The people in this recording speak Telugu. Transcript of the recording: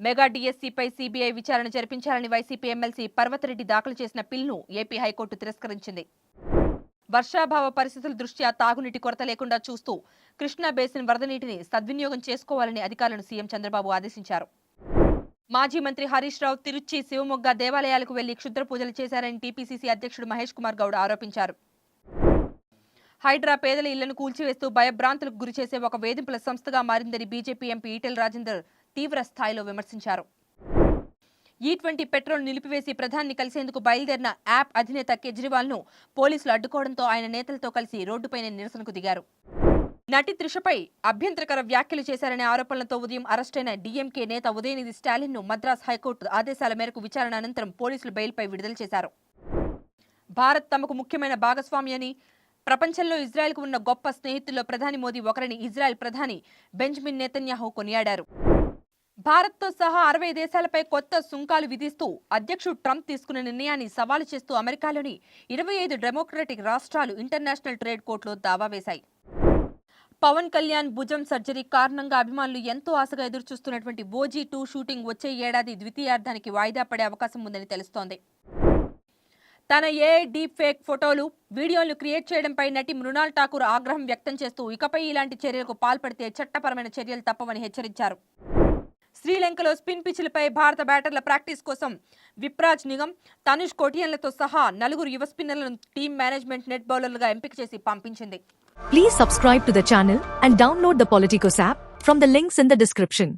మెగా డీఎస్సీపై సీబీఐ విచారణ జరిపించాలని వైసీపీ ఎమ్మెల్సీ పర్వతరెడ్డి దాఖలు చేసిన పిల్ను ఏపీ హైకోర్టు తిరస్కరించింది. వర్షాభావ పరిస్థితుల దృష్ట్యా తాగునీటి కొరత లేకుండా చూస్తూ కృష్ణా బేసిన్ వరద నీటిని సద్వినియోగం చేసుకోవాలని అధికారులను సీఎం చంద్రబాబు ఆదేశించారు. మాజీ మంత్రి హరీష్ రావు తిరుచి, శివమొగ్గ దేవాలయాలకు వెళ్లి క్షుద్ర పూజలు చేశారని టీపీసీసీ అధ్యక్షుడు మహేష్ కుమార్ గౌడ్ ఆరోపించారు. హైడ్రా పేదల ఇళ్లను కూల్చివేస్తూ భయభ్రాంతులకు గురిచేసే ఒక వేధింపుల సంస్థగా మారిందని బీజేపీ ఎంపీ ఈటెల రాజేందర్ తీవ్ర స్థాయిలో విమర్శించారు. E20 పెట్రోల్ నిలిపివేసి ప్రధాని కలిసేందుకు బయలుదేరిన యాప్ అధినేత కేజ్రీవాల్ను పోలీసులు అడ్డుకోవడంతో ఆయన నేతలతో కలిసి రోడ్డుపైనే నిరసనకు దిగారు. నటి త్రిషపై అభ్యంతరకర వ్యాఖ్యలు చేశారనే ఆరోపణలతో ఉదయం అరెస్టైన డీఎంకే నేత ఉదయనిధి స్టాలిన్ను మద్రాస్ హైకోర్టు ఆదేశాల మేరకు విచారణ అనంతరం పోలీసులు బెయిల్పై విడుదల చేశారు. భారత్ తమకు ముఖ్యమైన భాగస్వామి అని, ప్రపంచంలో ఇజ్రాయెల్కు ఉన్న గొప్ప స్నేహితుల్లో ప్రధాని మోదీ ఒకరని ఇజ్రాయెల్ ప్రధాని బెంజమిన్ నెతన్యాహు కొనియాడారు. భారత్తో సహా 60 దేశాలపై కొత్త సుంకాలు విధిస్తూ అధ్యక్షుడు ట్రంప్ తీసుకున్న నిర్ణయాన్ని సవాలు చేస్తూ అమెరికాలోని 25 డెమోక్రటిక్ రాష్ట్రాలు ఇంటర్నేషనల్ ట్రేడ్ కోర్టులో దావా వేశాయి. పవన్ కళ్యాణ్ భుజం సర్జరీ కారణంగా అభిమానులు ఎంతో ఆశగా ఎదురుచూస్తున్నటువంటి OG2 షూటింగ్ వచ్చే ఏడాది ద్వితీయార్థానికి వాయిదా పడే అవకాశం ఉందని తెలుస్తోంది. తన డీప్ ఫేక్ ఫోటోలు, వీడియోలను క్రియేట్ చేయడంపై నటి మృణాల్ ఠాకూర్ ఆగ్రహం వ్యక్తం చేస్తూ ఇకపై ఇలాంటి చర్యలకు పాల్పడితే చట్టపరమైన చర్యలు తప్పవని హెచ్చరించారు. శ్రీలంకలో స్పిన్ పిచ్లపై భారత బ్యాటర్ల ప్రాక్టీస్ కోసం విప్రాజ్ నిగమ్, తనుష్ కోటియన్లతో సహా 4 యువ స్పిన్నర్లను టీమ్ మేనేజ్మెంట్ నెట్ బౌలర్లుగా ఎంపిక చేసి పంపించింది. Please subscribe to the channel and download the Politicos app from the links in the description.